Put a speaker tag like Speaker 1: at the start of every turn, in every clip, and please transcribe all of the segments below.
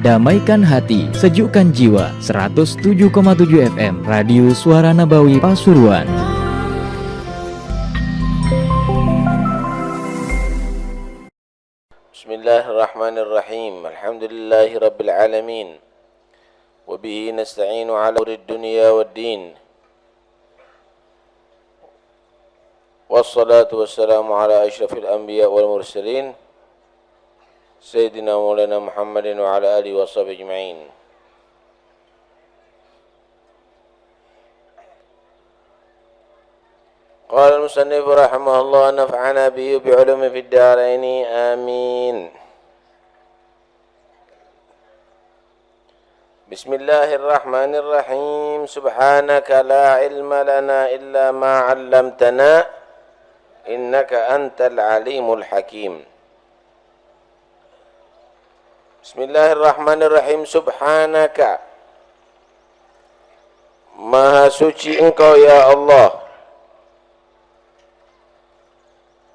Speaker 1: Damaikan hati, sejukkan jiwa. 107,7 FM Radio Suara Nabawi Pasuruan.
Speaker 2: Bismillahirrahmanirrahim. Alhamdulillahirabbil alamin. Wa bihi nasta'inu 'ala umuri dunya waddin. Wassalatu wassalamu ala asyrafil anbiya wal mursalin. Sayyidina Maulana Muhammadin wa ala alihi wa sahbihi ajma'in. Qala al-musannif rahimahullah, nafa'ana bihi bi'ulumi fid daraini, amin. Bismillahirrahmanirrahim. Subhanaka la ilma lana illa ma 'allamtana innaka antal alimul hakim. Bismillahirrahmanirrahim. Subhanaka, Maha suci Engkau ya Allah.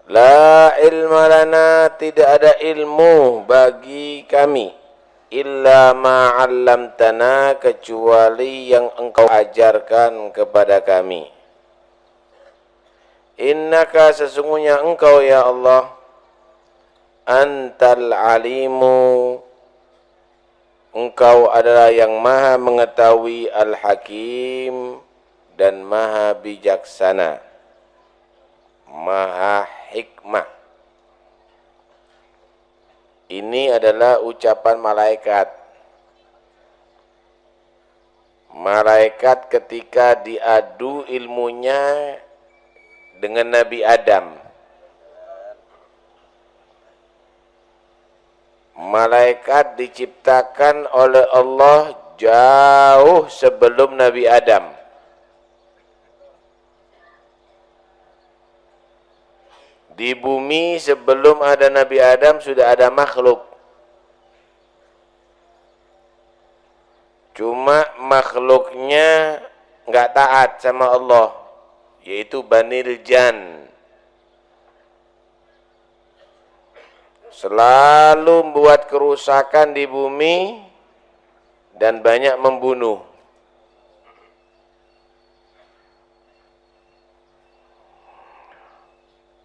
Speaker 2: La ilma lana, tidak ada ilmu bagi kami, illa ma 'allamtana, kecuali yang Engkau ajarkan kepada kami. Innaka, sesungguhnya Engkau ya Allah, antal alimu, Engkau adalah yang maha mengetahui, al-hakim, dan maha bijaksana, maha hikmah. Ini adalah ucapan malaikat. Malaikat ketika diadu ilmunya dengan Nabi Adam. Malaikat diciptakan oleh Allah jauh sebelum Nabi Adam. Di bumi sebelum ada Nabi Adam sudah ada makhluk. Cuma makhluknya nggak taat sama Allah, yaitu Banil Jan. Selalu membuat kerusakan di bumi dan banyak membunuh.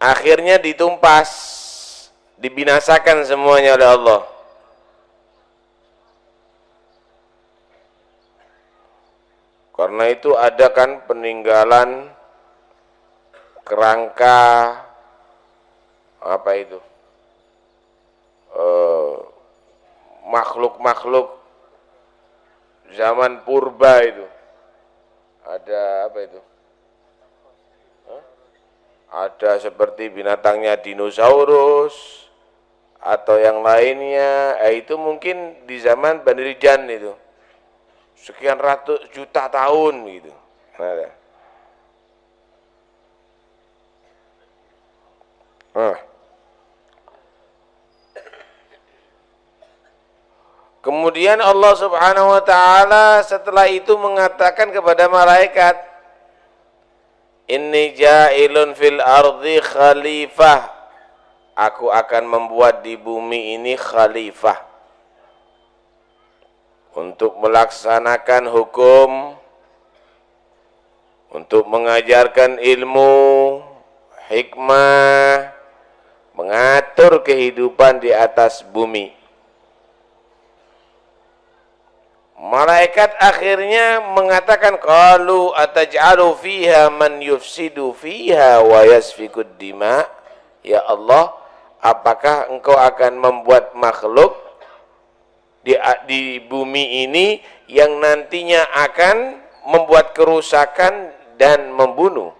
Speaker 2: Akhirnya ditumpas, dibinasakan semuanya oleh Allah. Karena itu ada kan peninggalan kerangka apa itu? Makhluk-makhluk zaman purba itu. Ada apa itu? Ada seperti binatangnya dinosaurus atau yang lainnya. Itu mungkin di zaman Banil Jan itu. Sekian ratus juta tahun gitu. Kemudian Allah Subhanahu wa ta'ala setelah itu mengatakan kepada malaikat, inni ja'ilun fil ardi khalifah, aku akan membuat di bumi ini khalifah untuk melaksanakan hukum, untuk mengajarkan ilmu, hikmah, mengatur kehidupan di atas bumi. Malaikat akhirnya mengatakan, qalu ataj'alu fiha man yufsidu fiha wa yasfikud dima. Ya Allah, apakah Engkau akan membuat makhluk di bumi ini yang nantinya akan membuat kerusakan dan membunuh?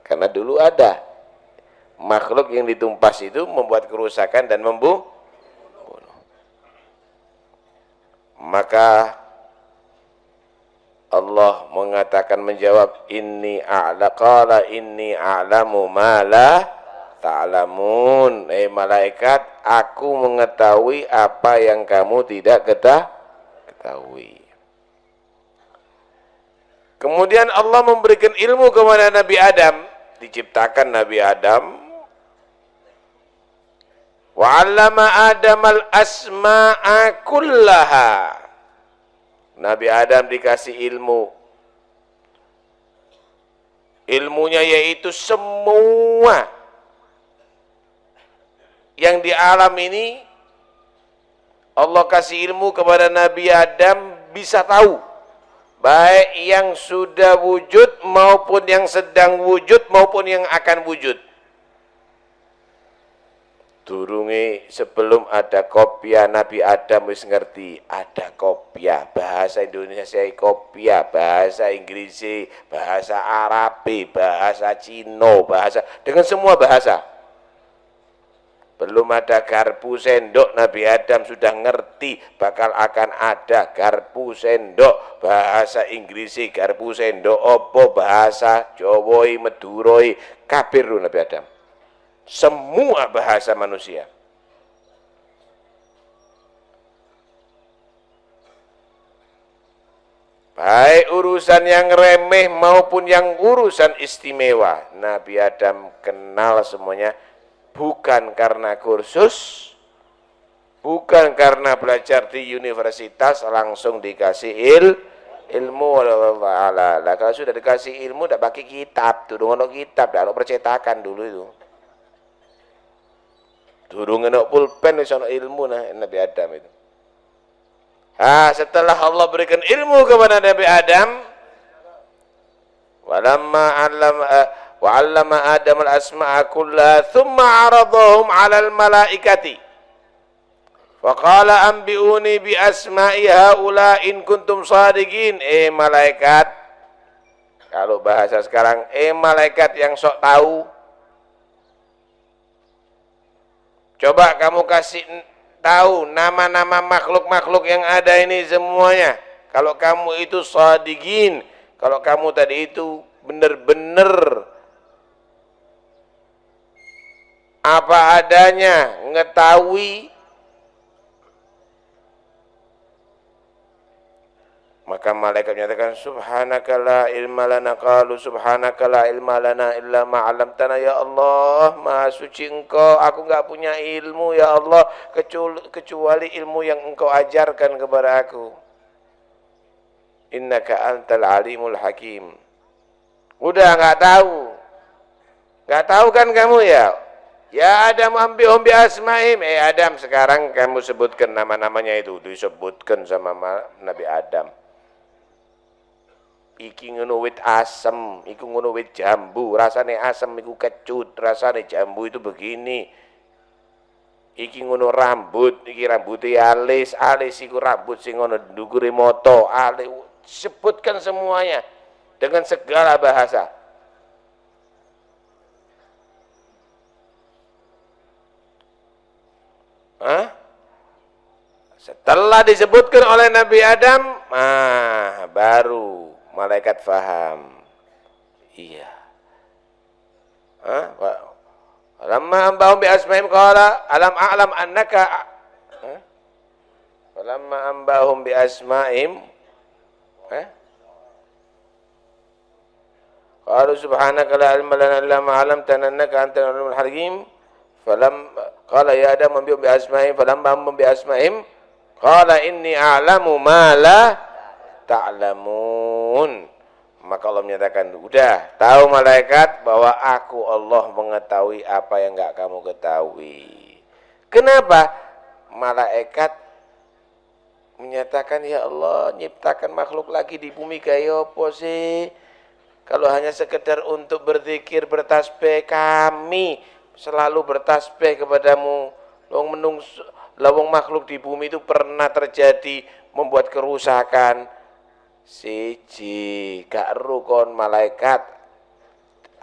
Speaker 2: Karena dulu ada makhluk yang ditumpas itu membuat kerusakan dan membunuh. Maka Allah mengatakan, menjawab, inni a'lamu ma la ta'lamun. Malaikat, aku mengetahui apa yang kamu tidak ketahui. Kemudian Allah memberikan ilmu kepada Nabi Adam. Diciptakan Nabi Adam Wa 'allama Adamal asma'a kullaha. Nabi Adam dikasih ilmu. Ilmunya yaitu semua yang di alam ini Allah kasih ilmu kepada Nabi Adam bisa tahu. Baik yang sudah wujud maupun yang sedang wujud maupun yang akan wujud. Durunge sebelum ada kopiah Nabi Adam wis ngerti ada kopiah, bahasa Indonesia saya kopiah, bahasa Inggris, bahasa Arab, bahasa Cina, bahasa dengan semua bahasa. Belum ada garpu sendok, Nabi Adam sudah ngerti bakal akan ada garpu sendok, bahasa Inggris, garpu sendok opo, bahasa Jawa, Madura, kabeh Nabi Adam. Semua bahasa manusia. Baik urusan yang remeh maupun yang urusan istimewa, Nabi Adam kenal semuanya, bukan karena kursus, bukan karena belajar di universitas langsung dikasih ilmu Allah. Lah kalau sudah dikasih ilmu tidak pakai kitab, turun ono kitab, tidak ono percetakan dulu itu. Durung enak pulpen wis ana ilmu nah Nabi Adam itu. Setelah Allah berikan ilmu kepada Nabi Adam, walamma 'allama Adam al-asma'a kullaha thumma 'aradahum 'alal malaikati. Faqala anbi'uni bi asma'i haula in kuntum shadiqin. Malaikat, kalau bahasa sekarang malaikat yang sok tahu, coba kamu kasih tahu nama-nama makhluk-makhluk yang ada ini semuanya. Kalau kamu itu shadiqin, kalau kamu tadi itu benar-benar apa adanya, mengetahui, maka malaikat menyatakan subhanaka la ilma lana, qalu subhanaka la ilma lana illa ma 'allamtana. Ya Allah, maha suci Engkau, aku enggak punya ilmu ya Allah kecuali ilmu yang Engkau ajarkan kepada aku. Innaka antal alimul hakim. Udah enggak tahu. Enggak tahu kan kamu ya? Ya Adam ambihum bi asma'im. Adam, sekarang kamu sebutkan nama-namanya itu, disebutkan sama Nabi Adam. Iki ngono wit asem, iku ngono wit jambu, rasane asem iku kecut, rasane jambu itu begini. Iki ngono rambut, iki rambutnya alis, alis iku rambut sing ngono ndukure moto, alis, sebutkan semuanya dengan segala bahasa. Setelah disebutkan oleh Nabi Adam, baru malaikat faham. Iya. Lamma ambahum bi asma'im qala alam a'lam annaka. Lamma ambahum bi asma'im qalu subhanaka la ilma lana illa ma 'allamtana innaka antal alimul hakim. Falam qala ya Adam ambihum bi asma'im falamma ambahum bi asma'im qala inni a'lamu ma la ta'lamun. Maka Allah menyatakan, udah tahu malaikat bahwa aku Allah mengetahui apa yang enggak kamu ketahui. Kenapa? Malaikat menyatakan, ya Allah, nyiptakan makhluk lagi di bumi kayak apa sih? Kalau hanya sekedar untuk berzikir, bertasbih, kami selalu bertasbih kepadamu. Lawang makhluk di bumi itu pernah terjadi membuat kerusakan. Siji gak rukun malaikat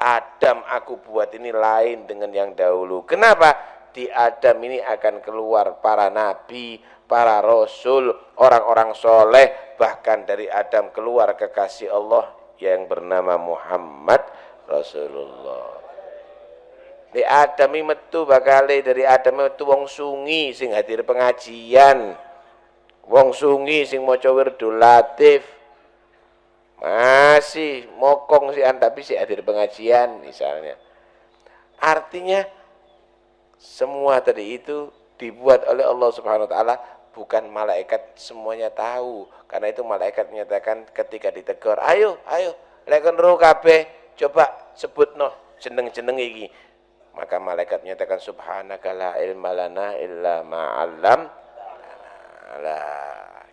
Speaker 2: Adam aku buat ini lain dengan yang dahulu. Kenapa? Di Adam ini akan keluar para nabi, para rasul, orang-orang soleh, bahkan dari Adam keluar kekasih Allah yang bernama Muhammad Rasulullah. Di Adam ini metu bakale, dari Adam metu wong sungi sing hadir pengajian, wong sungi sing maca wirdul latif, masih mokong sih tapi sih hadir pengajian misalnya. Artinya Semua tadi itu dibuat oleh Allah Subhanahu wa taala, bukan malaikat semuanya tahu. Karena itu malaikat menyatakan ketika ditegur, ayo leken ro kabeh, coba sebutno jeneng-jeneng iki. Maka malaikat menyatakan subhanaka la ilma lana illa ma 'allam.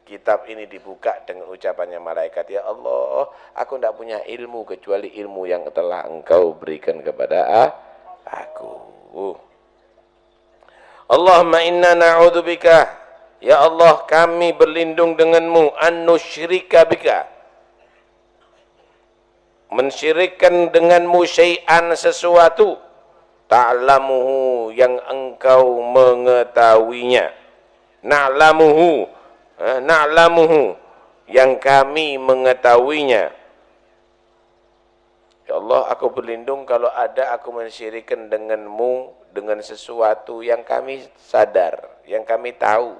Speaker 2: Kitab ini dibuka dengan ucapannya malaikat, ya Allah, aku tidak punya ilmu kecuali ilmu yang telah Engkau berikan kepada aku. Allahumma inna na'udzubika, ya Allah, kami berlindung denganmu, an nusyrika bika, mensyirikkan denganmu syai'an sesuatu, ta'lamuhu yang engkau mengetahuinya, na'lamuhu yang kami mengetahuinya. Ya Allah, aku berlindung kalau ada aku mensyirikkan denganmu dengan sesuatu yang kami sadar, yang kami tahu.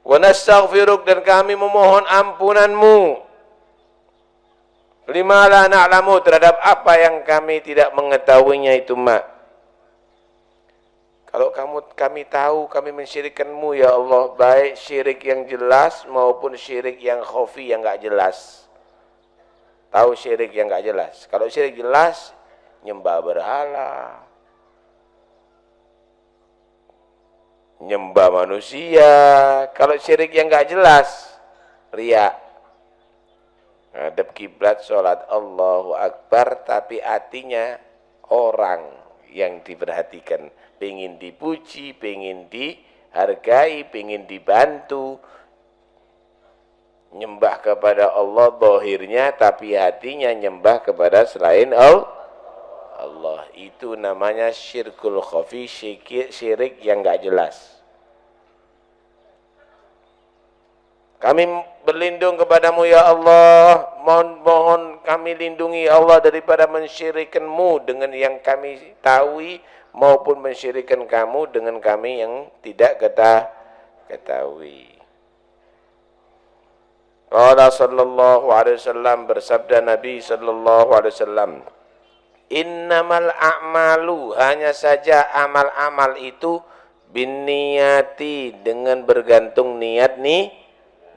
Speaker 2: Wa nastaghfiruk, dan kami memohon ampunanmu, lima la na'lamu, terhadap apa yang kami tidak mengetahuinya itu, mak. Kalau kami tahu kami mensyirikkanmu, ya Allah, baik syirik yang jelas maupun syirik yang khafi yang enggak jelas. Tahu syirik yang enggak jelas. Kalau syirik jelas, nyembah berhala, nyembah manusia. Kalau syirik yang enggak jelas, riya, ngadep kiblat, sholat Allahu Akbar, tapi hatinya orang yang diperhatikan, pengen dipuji, pengen dihargai, pengen dibantu, nyembah kepada Allah zahirnya, tapi hatinya nyembah kepada selain Allah. Itu namanya syirkul khafi, syirik yang enggak jelas. Kami berlindung kepadamu, ya Allah, mohon kami lindungi, ya Allah, daripada mensyirikkanmu dengan yang kami tahu maupun mensyirikkan kamu dengan kami yang tidak ketahui. Qala sallallahu alaihi wasallam, bersabda Nabi sallallahu alaihi wasallam, innamal a'malu, hanya saja amal-amal itu binniyati, dengan bergantung niat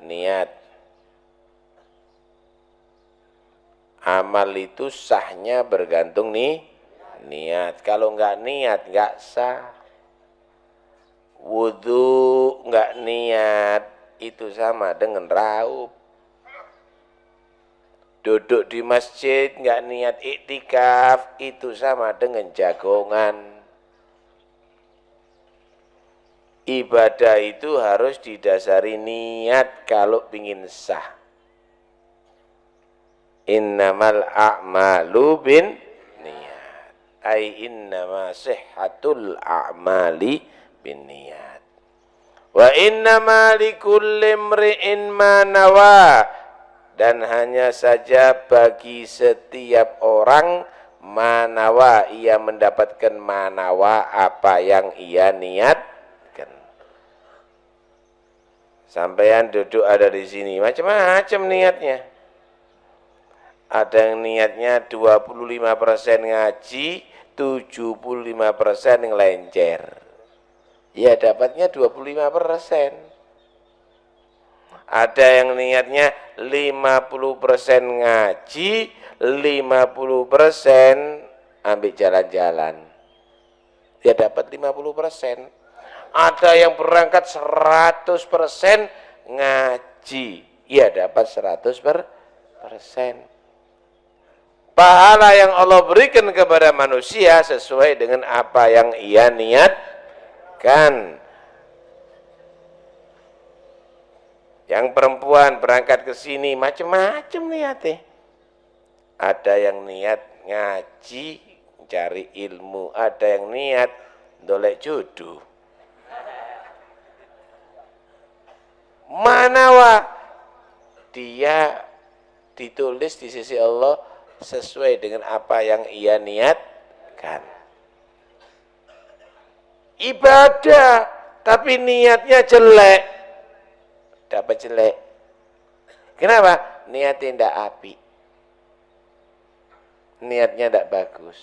Speaker 2: niat. Amal itu sahnya bergantung niat. Kalau enggak niat enggak sah. Wudu enggak niat itu sama dengan raup. Duduk di masjid enggak niat iktikaf itu sama dengan jagongan. Ibadah itu harus didasari niat kalau ingin sah. Innamal a'malu bin niat. Ai innama sihhatul a'mali bin niat. Wa innama likulli imri'in ma nawa, dan hanya saja bagi setiap orang manawa, ia mendapatkan manawa, apa yang ia niat. Sampean duduk ada di sini, macam-macam niatnya. Ada yang niatnya 25% ngaji, 75% ngelencer. Ya dapatnya 25%. Ada yang niatnya 50% ngaji, 50% ambil jalan-jalan. Ya dapat 50%. Ada yang berangkat 100% ngaji, ya dapat 100%. Pahala yang Allah berikan kepada manusia sesuai dengan apa yang ia niatkan. Yang perempuan berangkat ke sini macam-macam niatnya. Ada yang niat ngaji, cari ilmu, ada yang niat dolek jodoh. Manawa, dia ditulis di sisi Allah sesuai dengan apa yang ia niatkan. Ibadah tapi niatnya jelek, dapat jelek. Kenapa? Niatnya tidak api. niatnya tidak bagus.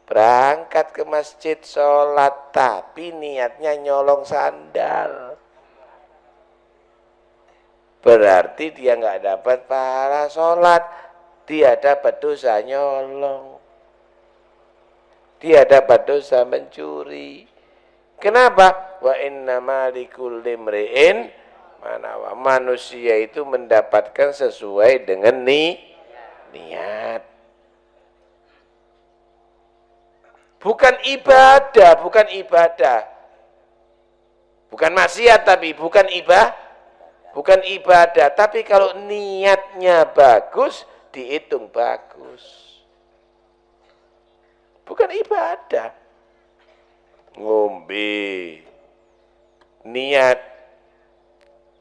Speaker 2: Berangkat ke masjid sholat, tapi niatnya nyolong sandal. Berarti dia nggak dapat pahala sholat, dia dapat dosa nyolong. Dia dapat dosa mencuri. Kenapa? Wa innama likulli imri'in manawa. Manusia itu mendapatkan sesuai dengan niat. Bukan ibadah, bukan ibadah. Bukan maksiat tapi bukan ibadah, tapi kalau niatnya bagus, dihitung bagus. Bukan ibadah. Ngombe, niat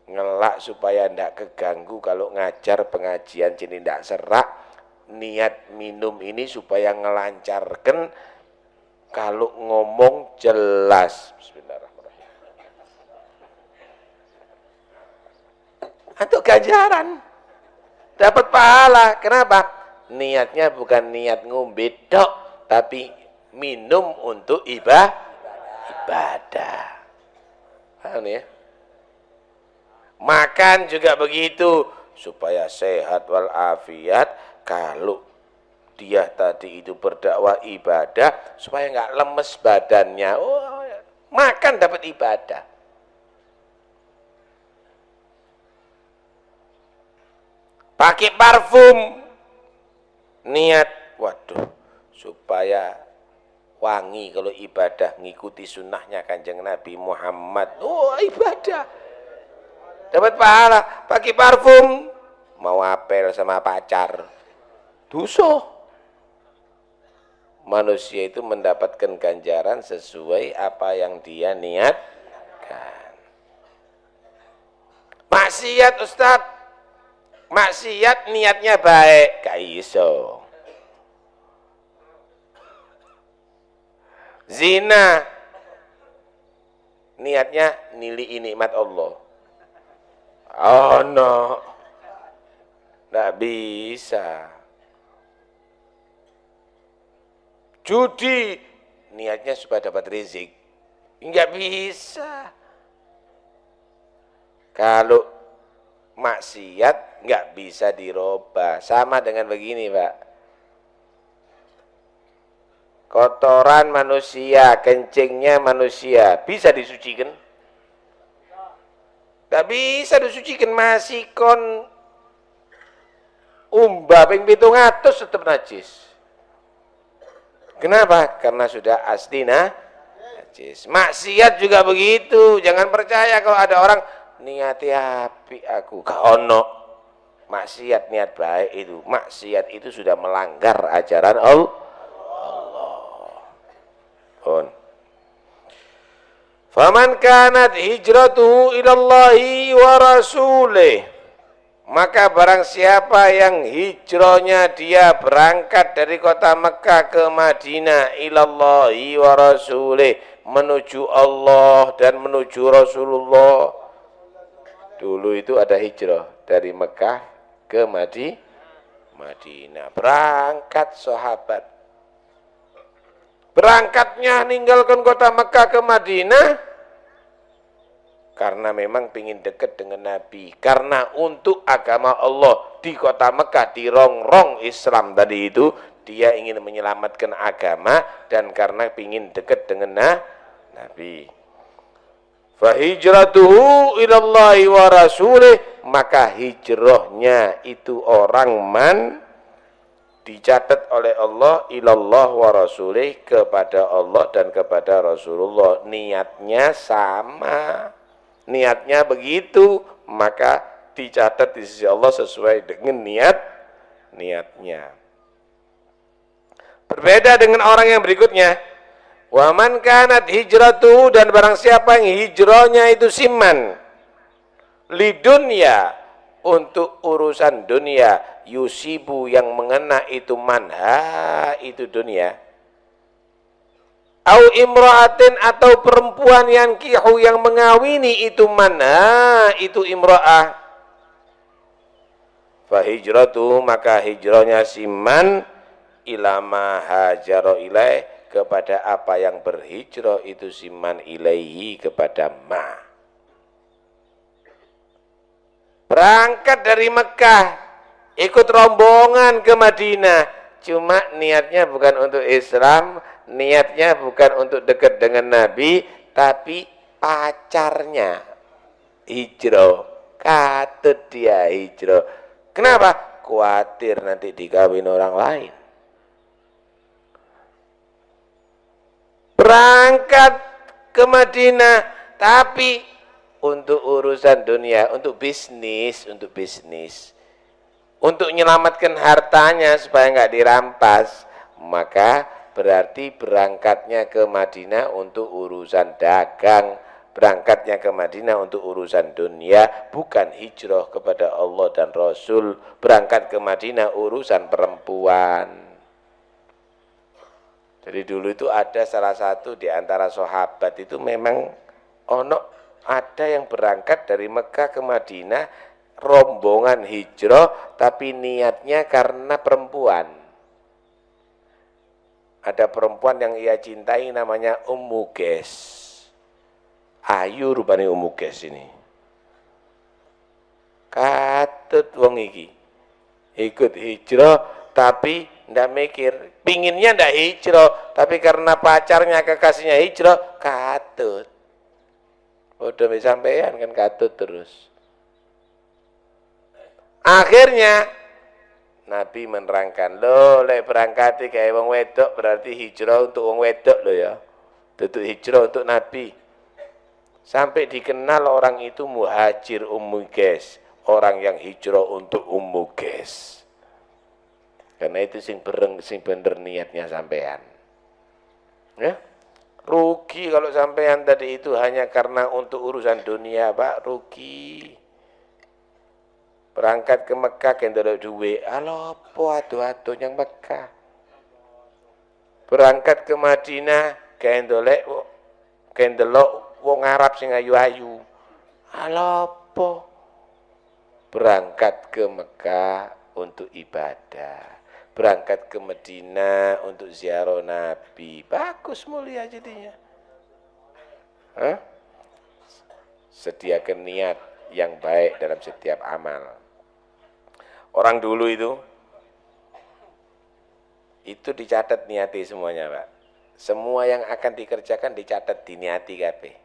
Speaker 2: ngelak supaya ndak keganggu kalau ngajar pengajian jadi ndak serak. Niat minum ini supaya ngelancarkan kalau ngomong jelas. Bismillahirrahmanirrahim. Untuk ganjaran, dapat pahala. Kenapa? Niatnya bukan niat ngombe tok, tapi minum untuk ibadah. Paham ya? Makan juga begitu, supaya sehat walafiat. Kalau dia tadi itu berdakwah ibadah, supaya nggak lemes badannya, makan dapat ibadah. Pakai parfum, niat, waduh, supaya wangi kalau ibadah, ngikuti sunnahnya Kanjeng Nabi Muhammad. Ibadah dapat pahala. Pakai parfum, mau apel sama pacar, dosa. Manusia itu mendapatkan ganjaran sesuai apa yang dia niatkan. Maksiat Ustaz, maksiat niatnya baik, gak iso. Zina, niatnya nili nikmat Allah. No, nggak bisa. Judi, niatnya supaya dapat rezeki, nggak bisa. Kalau maksiat nggak bisa dirubah. Sama dengan begini, Pak. Kotoran manusia, kencingnya manusia, bisa disucikan? Tidak bisa disucikan, masih kon ping 700 tetap najis. Kenapa? Karena sudah asli najis. Maksiat juga begitu, jangan percaya kalau ada orang niati api aku, kaono. Maksiat niat baik itu, maksiat itu sudah melanggar ajaran Allah. Faman kanat hijratuhu ilallahi wa rasulih, maka barang siapa yang hijrahnya dia berangkat dari kota Mekah ke Madinah, ilallahi wa rasulih, menuju Allah dan menuju Rasulullah. Dulu itu ada hijrah dari Mekah ke Madinah, berangkat sahabat. Berangkatnya ninggalkan kota Mekah ke Madinah karena memang ingin dekat dengan Nabi, karena untuk agama Allah di kota Mekah, di rongrong Islam tadi itu dia ingin menyelamatkan agama, dan karena ingin dekat dengan Nabi. Fahijratuhu ilallahi wa rasulih, maka hijrahnya itu orang dicatat oleh Allah ilallah wa rasulih, kepada Allah dan kepada Rasulullah. Niatnya sama, niatnya begitu, maka dicatat di sisi Allah sesuai dengan niatnya. Berbeda dengan orang yang berikutnya, wa man kanat hijratuhu, dan barang siapa yang hijrahnya itu simman lidunya, untuk urusan dunia, yusibu, yang mengena itu manha, itu dunia, au imra'atin, atau perempuan yang kihu, yang mengawini itu manha, itu imra'ah, fahijratu, maka hijrahnya siman ilama hajaro ilaih, kepada apa yang berhijrah itu siman ilaihi, kepada ma. Berangkat dari Mekah, ikut rombongan ke Madinah, cuma niatnya bukan untuk Islam, niatnya bukan untuk dekat dengan Nabi, tapi pacarnya hijrah, katut dia hijrah. Kenapa? Khawatir nanti dikawin orang lain. Berangkat ke Madinah, tapi untuk urusan dunia, untuk bisnis, untuk menyelamatkan hartanya supaya nggak dirampas, maka berarti berangkatnya ke Madinah untuk urusan dagang, berangkatnya ke Madinah untuk urusan dunia, bukan hijrah kepada Allah dan Rasul. Berangkat ke Madinah urusan perempuan. Jadi dulu itu ada salah satu di antara sahabat itu memang ada yang berangkat dari Mekah ke Madinah, rombongan hijrah, tapi niatnya karena perempuan. Ada perempuan yang ia cintai namanya Ummu Ges. Ayu rupanya Ummu Ges ini. Katut wong iki. Ikut hijrah tapi ndak mikir, pinginnya ndak hijrah, tapi karena pacarnya kekasihnya hijrah, katut. Udah sampean kan katut terus. Akhirnya Nabi menerangkan, lo lek berangkat kayak wong wedok berarti hijrah untuk wong wedok lo ya. Itu hijrah untuk Nabi. Sampai dikenal orang itu muhajir Ummu Ges, orang yang hijrah untuk Ummu Ges. Karena itu sing bener niatnya sampean. Ya? Rugi kalau sampean tadi itu hanya karena untuk urusan dunia, Pak, rugi. Berangkat ke Mekah kendala duwe, alopo ado-ado yang Mekah. Berangkat ke Madinah kendelok wong Arab sing ayu-ayu. Alopo. Berangkat ke Mekah untuk ibadah. Berangkat ke Medina untuk ziarah Nabi. Bagus, mulia jadinya. Sediakan niat yang baik dalam setiap amal. Orang dulu itu dicatat niati semuanya, Pak. Semua yang akan dikerjakan dicatat diniati kabeh.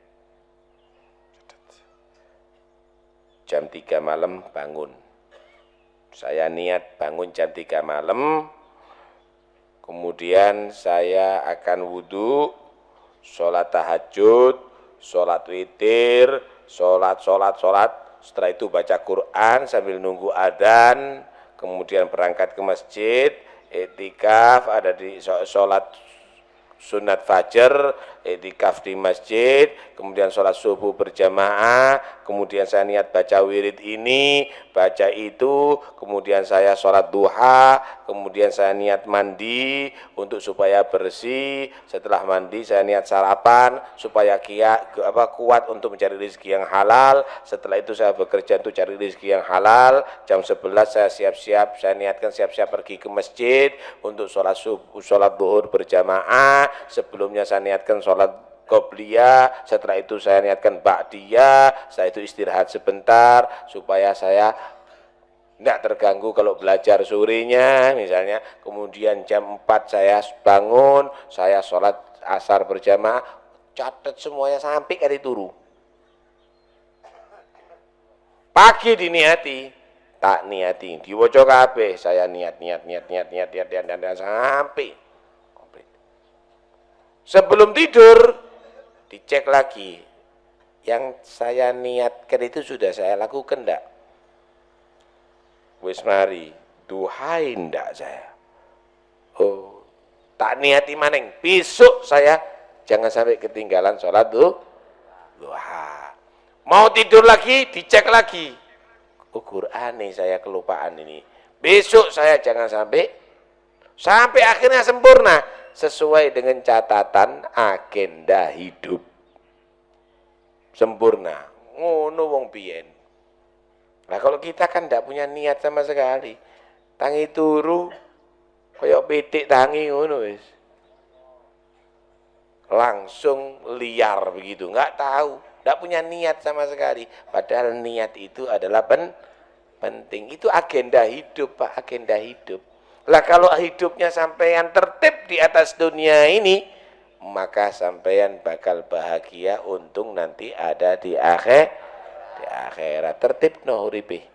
Speaker 2: Jam 3 malam bangun. Saya niat bangun jam 3 malam, kemudian saya akan wudhu, sholat tahajud, sholat witir, sholat, setelah itu baca Quran sambil nunggu adzan, kemudian berangkat ke masjid, iktikaf, ada di sholat sunat fajar, iktikaf di masjid, kemudian sholat subuh berjamaah, kemudian saya niat baca wirid ini, baca itu, kemudian saya sholat duha, kemudian saya niat mandi untuk supaya bersih, setelah mandi saya niat sarapan supaya kuat untuk mencari rezeki yang halal, setelah itu saya bekerja untuk cari rezeki yang halal, jam 11 saya siap-siap, saya niatkan siap-siap pergi ke masjid untuk sholat subuh, sholat duhur berjamaah, sebelumnya saya niatkan sholat qobliyah, setelah itu saya niatkan ba'diyah, setelah itu istirahat sebentar supaya saya tidak terganggu kalau belajar sorenya misalnya, kemudian jam 4 saya bangun, saya sholat asar berjamaah, catat semuanya sampai kali turu. Pagi diniati, tak niati, diwoco kabeh, saya niat sampai komplit. Sebelum tidur dicek lagi, yang saya niatkan itu sudah saya lakukan enggak? Wis mari, duhai ndak saya. Oh, tak niati maning. Besok saya jangan sampai ketinggalan sholat duha. Mau tidur lagi, dicek lagi. Oh, Quran nih saya kelupaan ini. Besok saya jangan sampai akhirnya sempurna sesuai dengan catatan agenda hidup. Sempurna. Ngono wong biyen. Nah kalau kita kan tidak punya niat sama sekali, tangi turu, Kaya pitik tangi ngono wis. Langsung liar begitu, nggak tahu, nggak punya niat sama sekali. Padahal niat itu adalah penting. Itu agenda hidup, Pak, agenda hidup. Lah kalau hidupnya sampean tertib di atas dunia ini, maka sampean bakal bahagia, untung nanti ada di akhirat. Tertib no uripe.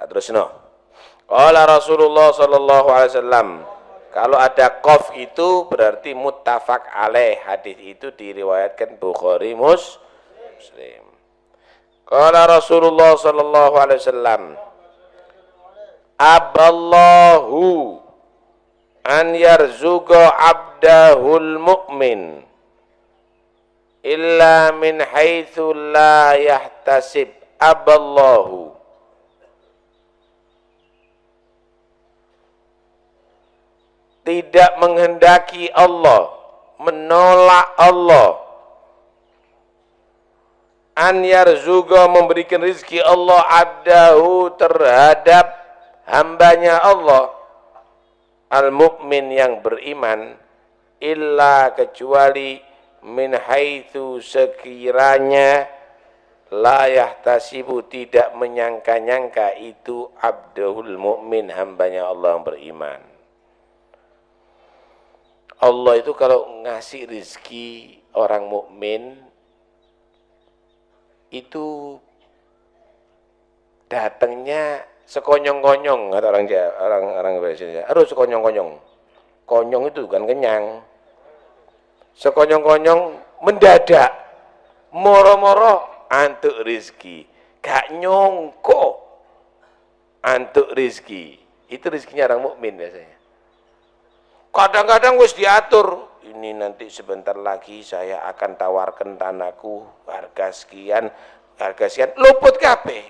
Speaker 2: Terus no. Qala Rasulullah sallallahu alaihi wasallam, kalau ada qaf itu berarti muttafaq alaih. Hadis itu diriwayatkan Bukhari Muslim. Qala Rasulullah sallallahu alaihi wasallam, aballahu an yarzuqa abdahul mu'min illa min haitsu la yahtasib. Aballahu, tidak menghendaki Allah, menolak Allah, an yarzuqa, memberikan rizki Allah, abdahu, terhadap hambanya Allah, al-mu'min, yang beriman, illa, kecuali, min haitsu, sekiranya, la yahtasibu, tidak menyangka-nyangka itu abdahul mu'min, hambanya Allah yang beriman. Allah itu kalau ngasih rizki orang mukmin itu datangnya sekonyong-konyong, kata orang Indonesia. Harus sekonyong-konyong. Konyong itu bukan kenyang. Sekonyong-konyong, mendadak, moro-moro antuk rizki. Gak nyongko antuk rizki. Itu rizkinya orang mukmin biasanya. Kadang-kadang wis diatur, ini nanti sebentar lagi saya akan tawarkan tanahku harga sekian, luput kabeh.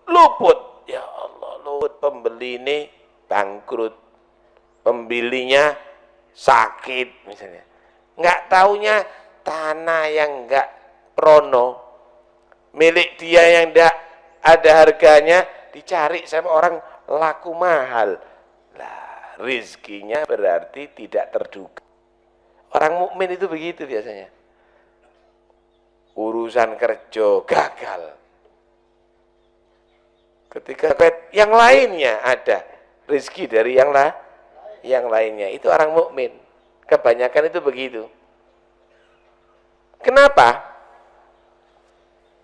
Speaker 2: Luput, ya Allah, luput. Pembeli ini bangkrut, pembelinya sakit misalnya. Nggak taunya tanah yang nggak prono, milik dia yang nggak ada harganya, dicari sama orang laku mahal. Rizkinya berarti tidak terduga. Orang mukmin itu begitu biasanya. Urusan kerja gagal. Ketika yang lainnya ada rizki dari yang lainnya, itu orang mukmin. Kebanyakan itu begitu. Kenapa?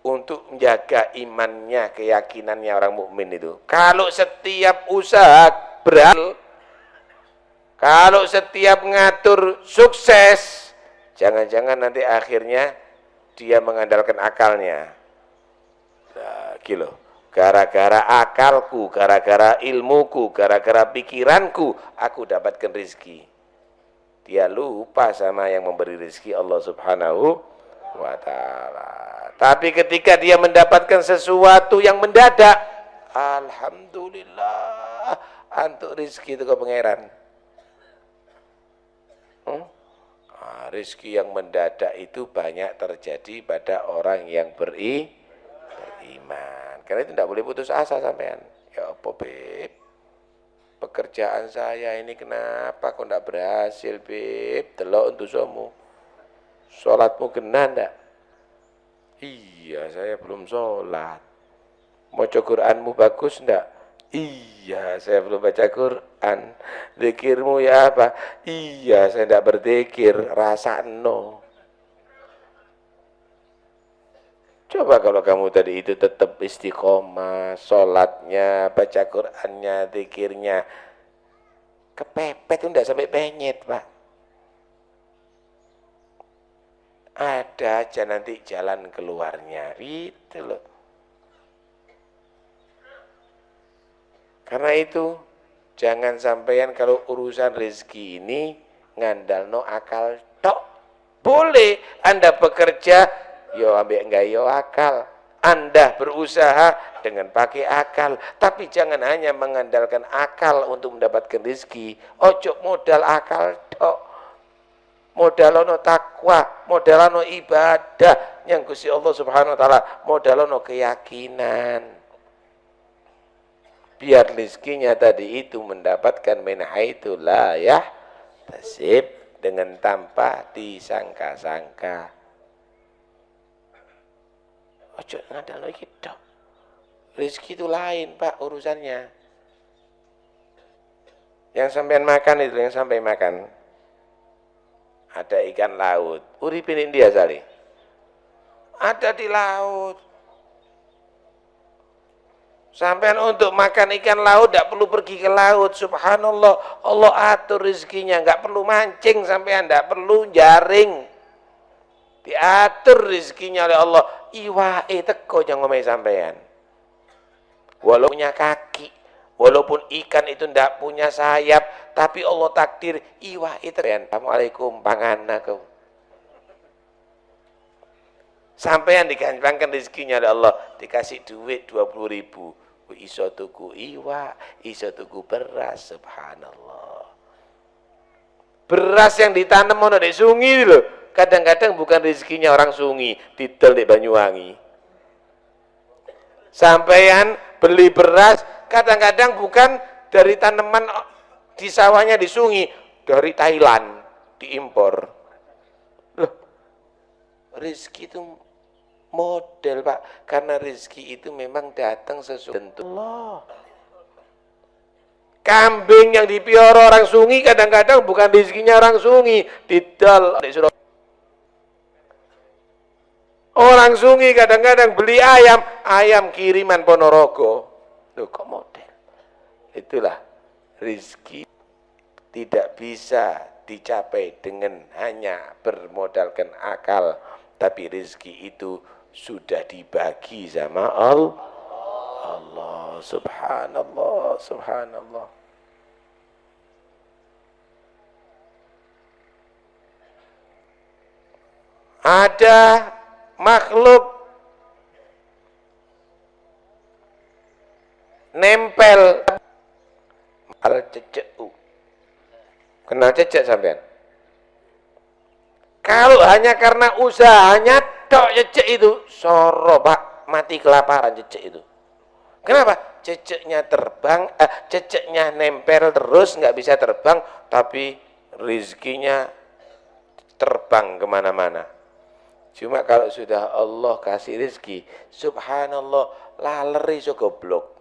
Speaker 2: Untuk menjaga imannya, keyakinannya orang mukmin itu. Kalau setiap usaha berhasil, kalau setiap ngatur sukses, jangan-jangan nanti akhirnya dia mengandalkan akalnya. Nah, gitu. Gara-gara akalku, gara-gara ilmuku, gara-gara pikiranku, aku dapatkan rizki. Dia lupa sama yang memberi rizki, Allah Subhanahu wa ta'ala. Tapi ketika dia mendapatkan sesuatu yang mendadak, alhamdulillah, antuk rizki itu ke pangeran. Rizki yang mendadak itu banyak terjadi pada orang yang beriman. Karena itu tidak boleh putus asa sampean. Ya apa, Beb? Pekerjaan saya ini kenapa kok tidak berhasil, Beb? Delok untuk somu. Sholatmu kena enggak? Iya, saya belum sholat. Maca Qur'anmu bagus enggak? Iya, saya belum baca Quran. Zikirmu ya apa? Iya, saya tidak berzikir. Rasa no. Coba kalau kamu tadi itu tetap istiqomah, sholatnya, baca Qurannya, zikirnya, kepepet itu tidak sampai penyet, Pak. Ada aja nanti jalan keluarnya, itu loh. Karena itu, jangan sampean kalau urusan rezeki ini ngandalno akal tok. Boleh Anda bekerja, yo ambek enggak yo akal. Anda berusaha dengan pakai akal, tapi jangan hanya mengandalkan akal untuk mendapatkan rezeki. Ojo modal akal tok. Modalono takwa, modalono ibadah yang Gusti Allah Subhanahu wa taala, modalono keyakinan. biar rezekinya tadi itu mendapatkan min haitsu la yahtasib, dengan tanpa disangka-sangka. Ojo ngadal iki tok. Rezeki itu lain, Pak, urusannya. Yang sampean makan itu, yang sampai makan. Ada ikan laut. Uripin dia sali. Ada di laut. Sampean untuk makan ikan laut tidak perlu pergi ke laut. Subhanallah, Allah atur rezekinya, nggak perlu mancing sampean, tidak perlu jaring. Diatur rezekinya oleh Allah. Iwae teko yang ngomong sampean. Walaupun punya kaki, walaupun ikan itu tidak punya sayap, tapi Allah takdir iwae teko. Assalamualaikum pangan aku. Sampean digampangkan rezekinya oleh Allah, dikasih duit 20.000. Iso tuku iwa, iso tuku beras, subhanallah. Beras yang ditanam ono di sungi loh. Kadang-kadang bukan rezekinya orang sungi, didol di Banyuwangi. Sampean beli beras, kadang-kadang bukan dari tanaman di sawahnya di sungi, dari Thailand, diimpor. Loh, rezeki itu model, Pak, karena rezeki itu memang datang sesuai Allah. Kambing yang dipiara orang sungi kadang-kadang bukan rezekinya orang sungi, didol. Orang sungi kadang-kadang beli ayam, ayam kiriman Ponorogo. Loh, kok model? Itulah rezeki tidak bisa dicapai dengan hanya bermodalkan akal, tapi rezeki itu sudah dibagi sama Allah. Subhanallah, subhanallah. Ada makhluk nempel al cecek. Kenal cecek sampean? Kalau hanya karena usahanya tok cecek itu, soro Pak, mati kelaparan cecek itu. Kenapa? Ceceknya terbang, ceceknya nempel terus, nggak bisa terbang, tapi rezekinya terbang kemana-mana. Cuma kalau sudah Allah kasih rezeki, subhanallah, laleri so goblok.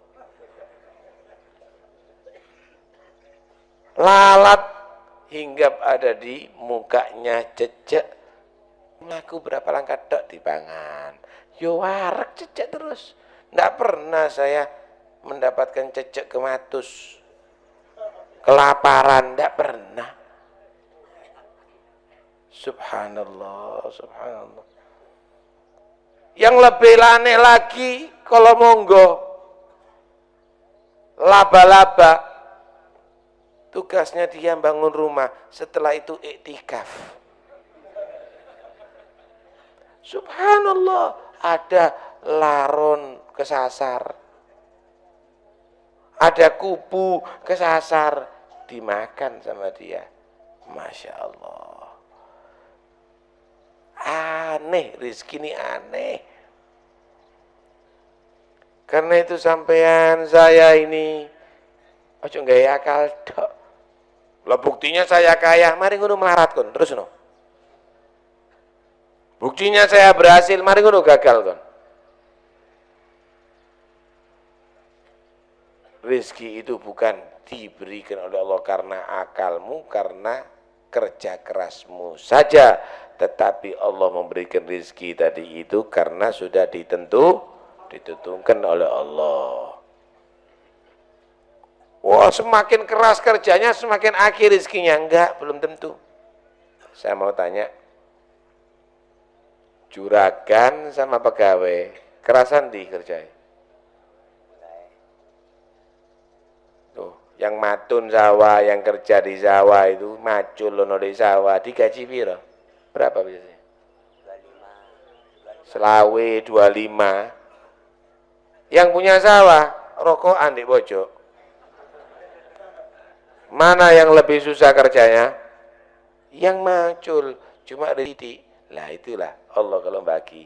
Speaker 2: Lalat hinggap ada di mukanya cecek, ngaku berapa langkah tok dipangan. Yo warak cecek terus. Nggak pernah saya mendapatkan cecek kematus, kelaparan, nggak pernah. Subhanallah, subhanallah. Yang lebih aneh lagi, kalau monggo, laba-laba, tugasnya dia bangun rumah, setelah itu iktikaf. Subhanallah, ada laron kesasar, ada kupu kesasar, dimakan sama dia. Masya Allah. Aneh, rezeki ini aneh. Karena itu sampean saya ini ojo gaya akal dok. Lah buktinya saya kaya, mari ngono melarat kon, terus no. Buktinya saya berhasil, mari ngono gagal kon. Rezeki itu bukan diberikan oleh Allah karena akalmu, karena kerja kerasmu saja, tetapi Allah memberikan rezeki tadi itu karena sudah ditentukan oleh Allah. Wah, semakin keras kerjanya semakin akhir rezekinya. Enggak, belum tentu. Saya mau tanya, juragan sama pegawai kerasan di kerjanya? Tuh, yang matun sawah, yang kerja di sawah itu macul lono di sawah, digaji piro? Berapa biasanya? 25. Selawe 25. Yang punya sawah rokokan di pojok. Mana yang lebih susah kerjanya? Yang macul, cuma didik. Lah itulah Allah kalau bagi.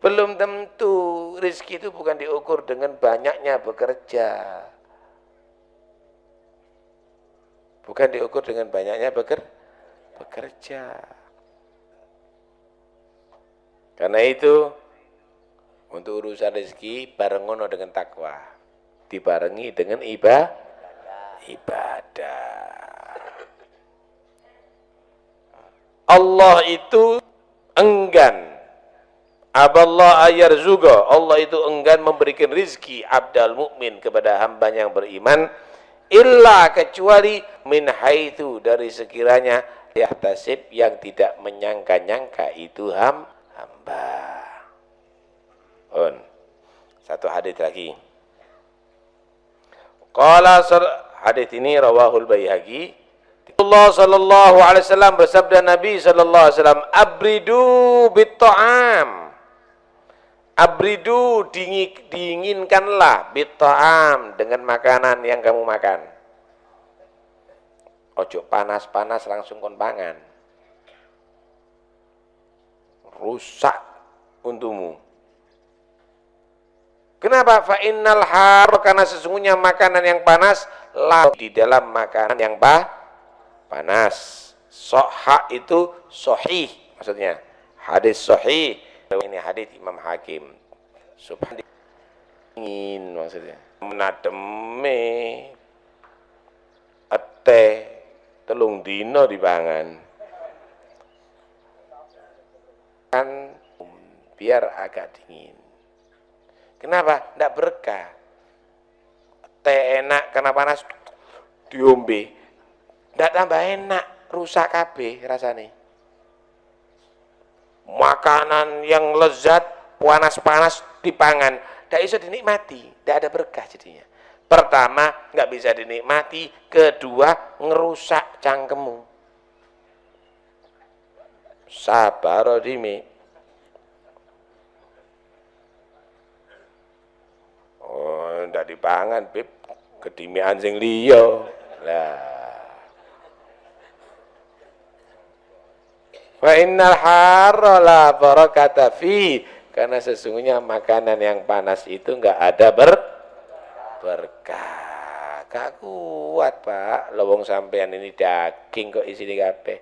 Speaker 2: Belum tentu. Rezeki itu bukan diukur dengan banyaknya bekerja. Bukan diukur dengan banyaknya bekerja. Karena itu, untuk urusan rezeki barengono dengan takwa, dibarengi dengan ibadah. Allah itu enggan, aballah ayarzuga, Allah itu enggan memberikan rizki abdal mukmin kepada hamba yang beriman, illa kecuali min haitsu, dari sekiranya yahtasib, yang tidak menyangka-nyangka itu hamba. Satu hadis lagi. Qala, hadis ini rawahul Baihaqi. Allah sallallahu alaihi wasallam, bersabda Nabi sallallahu alaihi wasallam, abridu bitta'am. Abridu, dinginkanlah, bitta'am, dengan makanan yang kamu makan. Ojo panas-panas langsung kon pangan. Rusak untukmu. Kenapa? Fa innal har, karena sesungguhnya makanan yang panas di dalam makanan yang panas. Soha itu sohih, maksudnya hadis sohih. Ini hadis Imam Hakim. Subhanallah, ingin maksudnya menademe ete telung dino dipangan kan biar agak dingin. Kenapa? Tidak berkah. Teh enak karena panas diombe, tidak tambah enak, rusak kabeh rasane. Makanan yang lezat panas-panas dipangan, tidak bisa dinikmati, tidak ada berkah jadinya. Pertama, nggak bisa dinikmati. Kedua, ngerusak cangkemmu. Sabar dimi. Oh, ndak dipangan, Bib. Kedimi anjing liya. Lah. Wa innal harra la barakata fi, karena sesungguhnya makanan yang panas itu enggak ada berkah. Gak kuat, Pak. Lowong sampean ini daging kok isine kabeh.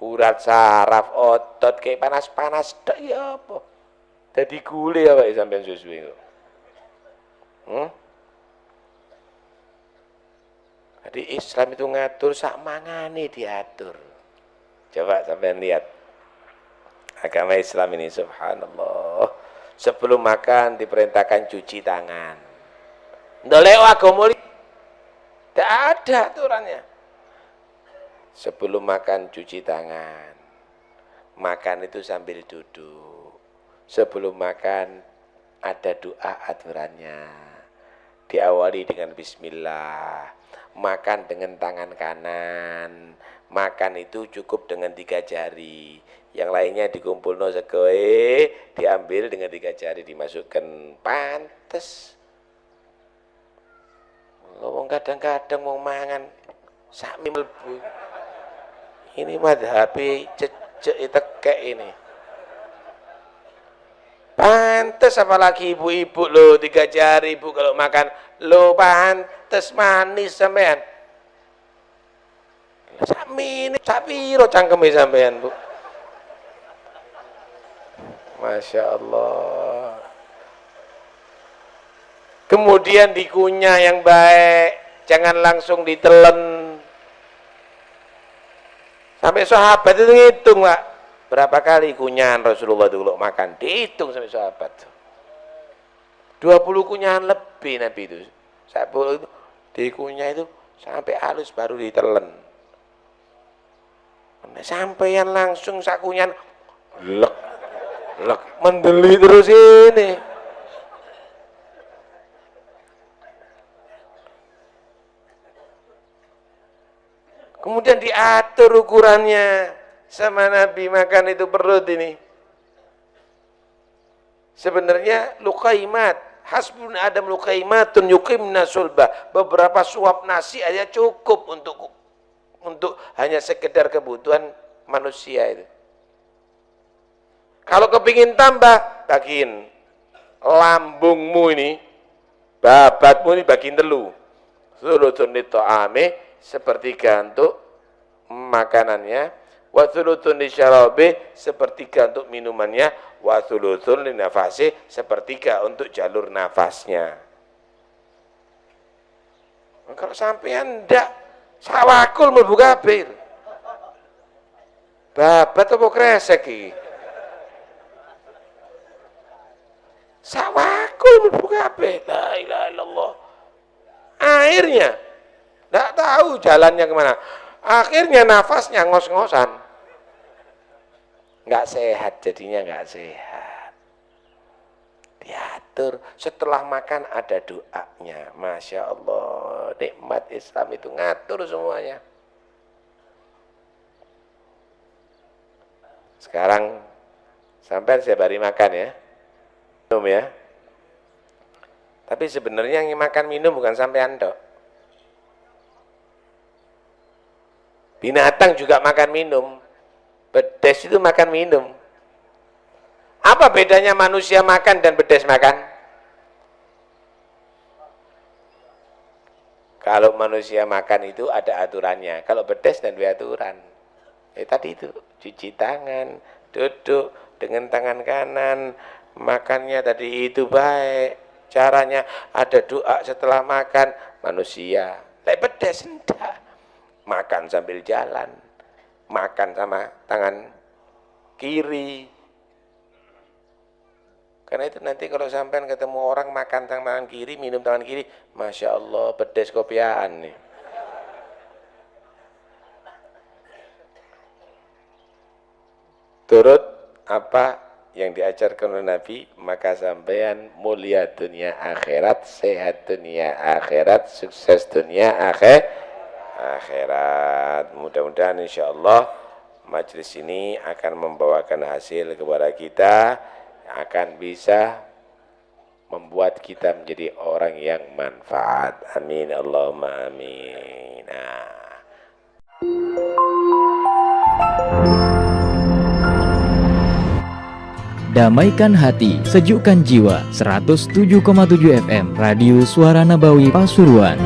Speaker 2: Urat saraf, otot kayak panas-panas tok ya apa? Dadi gule ya Pak sampean susu itu. Jadi Islam itu ngatur sak mangane diatur. Coba sampean lihat agama Islam ini, subhanallah. Sebelum makan diperintahkan cuci tangan. Ndolek agama tidak ada aturannya. Sebelum makan cuci tangan. Makan itu sambil duduk. Sebelum makan ada doa aturannya. Diawali dengan bismillah. Makan dengan tangan kanan. Makan itu cukup dengan 3 jari. Yang lainnya dikumpul no segoe, diambil dengan 3 jari, dimasukkan. Pantes. Ngomong kadang-kadang mau mangan sami mlebu. Ini madhabi cecek tekek ini. Pantes apalagi ibu-ibu lo 3 jari ibu kalau makan lo pantes manis sampean. Sami ini sapiro cangkeme sampean, Bu. Masya Allah. Kemudian dikunyah yang baik, jangan langsung ditelen. Sampai sahabat itu ngitung, Pak. Berapa kali kunyahan Rasulullah itu kalau makan, dihitung sampai sahabat. 20 kunyahan lebih Nabi itu. 10 itu dikunyah itu sampai halus baru ditelen. Sampaian langsung sakunyan lek mendeli terus ini. Kemudian diatur ukurannya sama Nabi makan itu perut ini. Sebenarnya lukaimat, hasbun adam lukaimatun yuqimna sulbah. Beberapa suap nasi aja cukup untuk hanya sekedar kebutuhan manusia itu. Kalau kepingin tambah, bagiin lambungmu ini, babatmu ini bagiin telu. Thuluthun lit'ame, sepertiga untuk makanannya, wa thuluthun lisyarabe, sepertiga untuk minumannya, wa thuluthun linafasi, sepertiga untuk jalur nafasnya. Kalau sampean ndak sawakul mlebu kabeh. Babat apa kresek iki? Sawakul mlebu kabeh. La ilaha illallah. Akhirnya enggak tahu jalannya kemana. Akhirnya nafasnya ngos-ngosan. Enggak sehat jadinya, enggak sehat. Diatur. Setelah makan ada doanya. Masya Allah, nikmat Islam itu ngatur semuanya. Sekarang sampai setiap hari makan ya, minum ya. Tapi sebenarnya yang makan minum bukan sampean tok. Binatang juga makan minum. Bedes itu makan minum. Apa bedanya manusia makan dan bedes makan? Kalau manusia makan itu ada aturannya. Kalau bedes dan aturan. Tadi itu cuci tangan, duduk dengan tangan kanan, makannya tadi itu baik. Caranya ada doa setelah makan, manusia. Lek bedes enggak. Makan sambil jalan. Makan sama tangan kiri. Karena itu nanti kalau sampean ketemu orang makan tangan kiri, minum tangan kiri, Masya Allah, pedes kopiaan nih. Turut apa yang diajarkan oleh Nabi, maka sampean mulia dunia akhirat, sehat dunia akhirat, sukses dunia akhirat. Mudah-mudahan insyaallah majelis ini akan membawakan hasil kepada kita, akan bisa membuat kita menjadi orang yang manfaat. Amin Allahumma amin.
Speaker 1: Damaikan hati, sejukkan jiwa. 107,7 FM Radio Suara Nabawi Pasuruan.